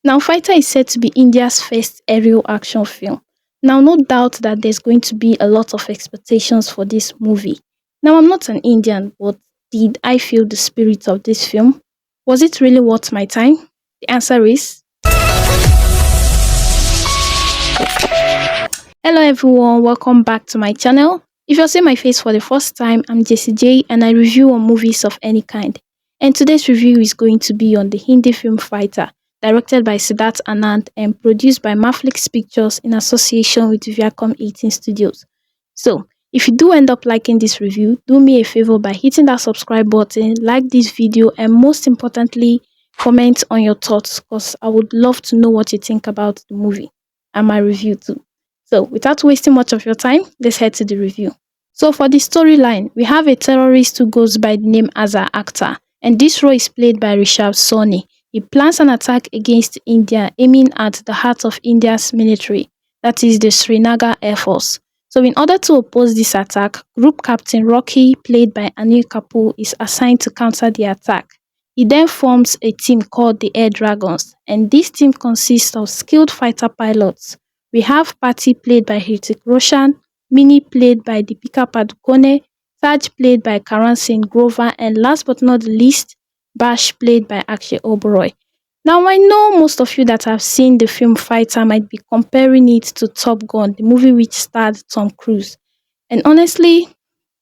Now, Fighter is said to be India's first aerial action film. Now, no doubt that there's going to be a lot of expectations for this movie. Now, I'm not an Indian, but did I feel the spirit of this film? Was it really worth my time? The answer is hello everyone, welcome back to my channel. If you're seeing my face for the first time, I'm Jessie J and I review on movies of any kind. And today's review is going to be on the Hindi film Fighter, directed by Siddharth Anand and produced by Maflix Pictures in association with Viacom 18 Studios. So, if you do end up liking this review, do me a favor by hitting that subscribe button, like this video, and most importantly, comment on your thoughts because I would love to know what you think about the movie and my review too. So, without wasting much of your time, let's head to the review. So, for the storyline, we have a terrorist who goes by the name as an actor, and this role is played by Rishabh Sawhney. He plans an attack against India, aiming at the heart of India's military, that is the Srinagar Air Force. So, in order to oppose this attack, Group Captain Rocky, played by Anil Kapoor, is assigned to counter the attack. He then forms a team called the Air Dragons, and this team consists of skilled fighter pilots. We have Patty played by Hrithik Roshan, Mini played by Deepika Padukone, Taj played by Karan Singh, and last but not the least, Bash played by Akshay Oberoi. Now, I know most of you that have seen the film Fighter might be comparing it to Top Gun, the movie which starred Tom Cruise. And honestly,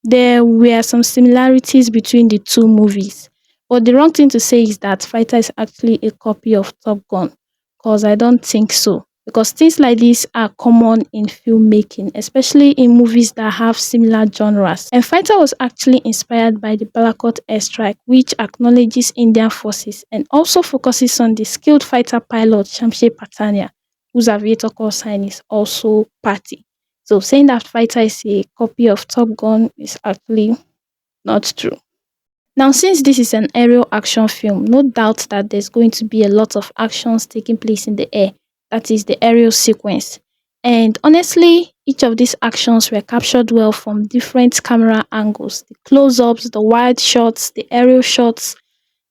there were some similarities between the two movies. But the wrong thing to say is that Fighter is actually a copy of Top Gun, because I don't think so. Because things like this are common in filmmaking, especially in movies that have similar genres. And Fighter was actually inspired by the Balakot airstrike, which acknowledges Indian forces and also focuses on the skilled fighter pilot Shamsher Patania, whose aviator call sign is also Patty. So saying that Fighter is a copy of Top Gun is actually not true. Now, since this is an aerial action film, no doubt that there's going to be a lot of actions taking place in the air. That is the aerial sequence. And honestly, each of these actions were captured well from different camera angles. The close-ups, the wide shots, the aerial shots.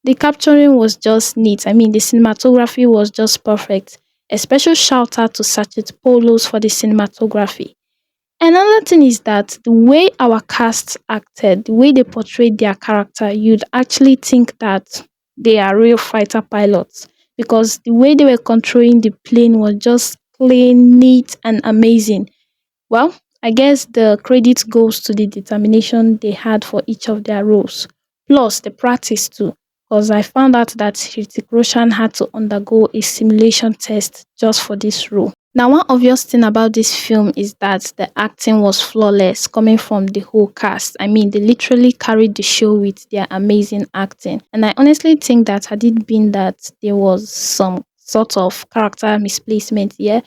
The capturing was just neat. I mean, the cinematography was just perfect. A special shout out to Satchith Paulose for the cinematography. Another thing is that the way our cast acted, the way they portrayed their character, you'd actually think that they are real fighter pilots because the way they were controlling the plane was just clean, neat, and amazing. Well, I guess the credit goes to the determination they had for each of their roles, plus the practice too, because I found out that Hrithik Roshan had to undergo a simulation test just for this role. Now, one obvious thing about this film is that the acting was flawless coming from the whole cast. I mean, they literally carried the show with their amazing acting. And I honestly think that had it been that there was some sort of character misplacement here,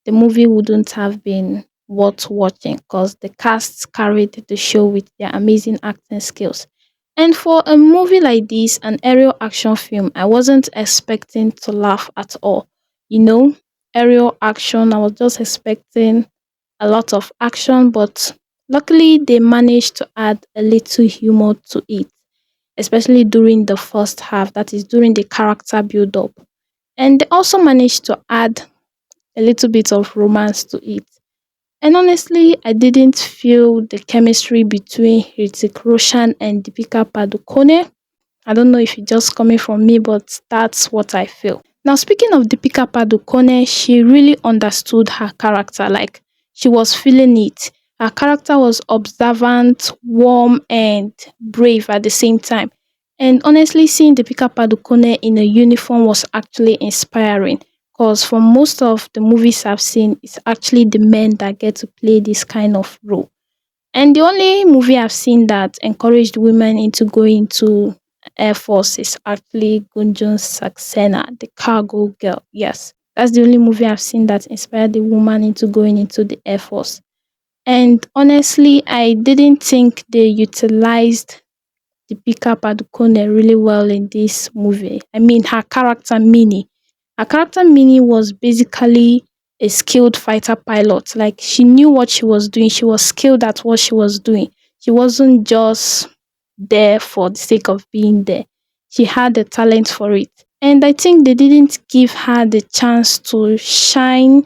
the movie wouldn't have been worth watching because the cast carried the show with their amazing acting skills. And for a movie like this, an aerial action film, I wasn't expecting to laugh at all. You know, aerial action, I was just expecting a lot of action, but luckily they managed to add a little humor to it, especially during the first half, that is during the character build up. And they also managed to add a little bit of romance to it. And honestly, I didn't feel the chemistry between Hrithik Roshan and Deepika Padukone. I don't know if it's just coming from me, but that's what I feel. Now, speaking of Deepika Padukone, she really understood her character. Like, she was feeling it. Her character was observant, warm, and brave at the same time. And honestly, seeing Deepika Padukone in a uniform was actually inspiring. Because for most of the movies I've seen, it's actually the men that get to play this kind of role. And the only movie I've seen that encouraged women into going to Air Force is actually Gunjan Saxena, the cargo girl. Yes, that's the only movie I've seen that inspired the woman into going into the Air Force. And honestly, I didn't think they utilized Deepika Padukone really well in this movie. I mean, her character Minnie. Her character Minnie was basically a skilled fighter pilot. Like, she knew what she was doing. She was skilled at what she was doing. She wasn't just there for the sake of being there. She had the talent for it. And I think they didn't give her the chance to shine.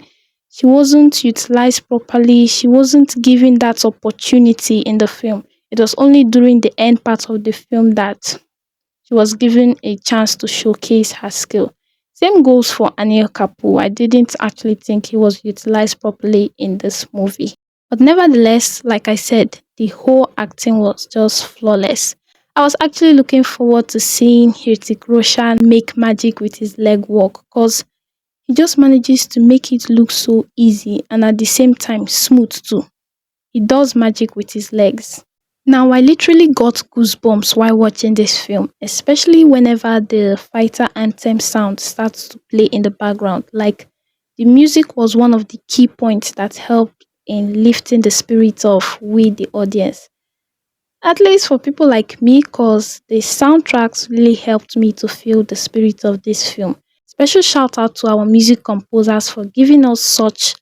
She wasn't utilized properly. She wasn't given that opportunity in the film. It was only during the end part of the film that she was given a chance to showcase her skill. Same goes for Anil Kapoor. I didn't actually think he was utilized properly in this movie. But nevertheless, like I said, the whole acting was just flawless. I was actually looking forward to seeing Hrithik Roshan make magic with his leg work because he just manages to make it look so easy and at the same time smooth too. He does magic with his legs. Now, I literally got goosebumps while watching this film, especially whenever the fighter anthem sound starts to play in the background. Like, the music was one of the key points that helped in lifting the spirit of we, the audience. At least for people like me, because the soundtracks really helped me to feel the spirit of this film. Special shout out to our music composers for giving us such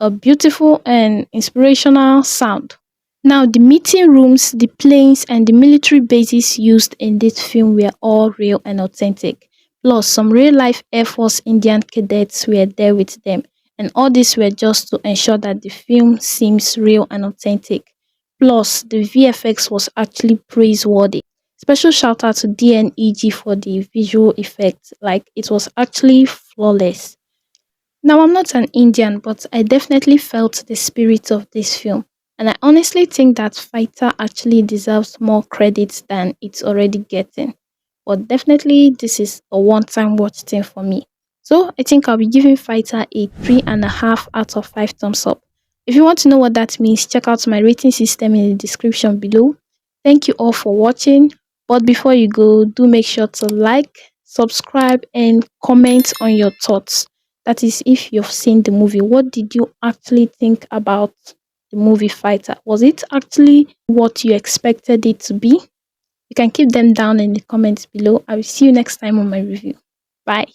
a beautiful and inspirational sound. Now, the meeting rooms, the planes, and the military bases used in this film were all real and authentic. Plus, some real life Air Force Indian cadets were there with them, and all this were just to ensure that the film seems real and authentic. Plus, the VFX was actually praiseworthy. Special shout out to DNEG for the visual effects, like it was actually flawless. Now, I'm not an Indian, but I definitely felt the spirit of this film. And I honestly think that Fighter actually deserves more credit than it's already getting. But definitely, this is a one time watch thing for me. So I think I'll be giving Fighter a 3.5 out of 5 thumbs up. If you want to know what that means, check out my rating system in the description below. Thank you all for watching. But before you go, do make sure to like, subscribe, and comment on your thoughts. That is, if you've seen the movie, what did you actually think about the movie Fighter? Was it actually what you expected it to be? You can keep them down in the comments below. I will see you next time on my review. Bye.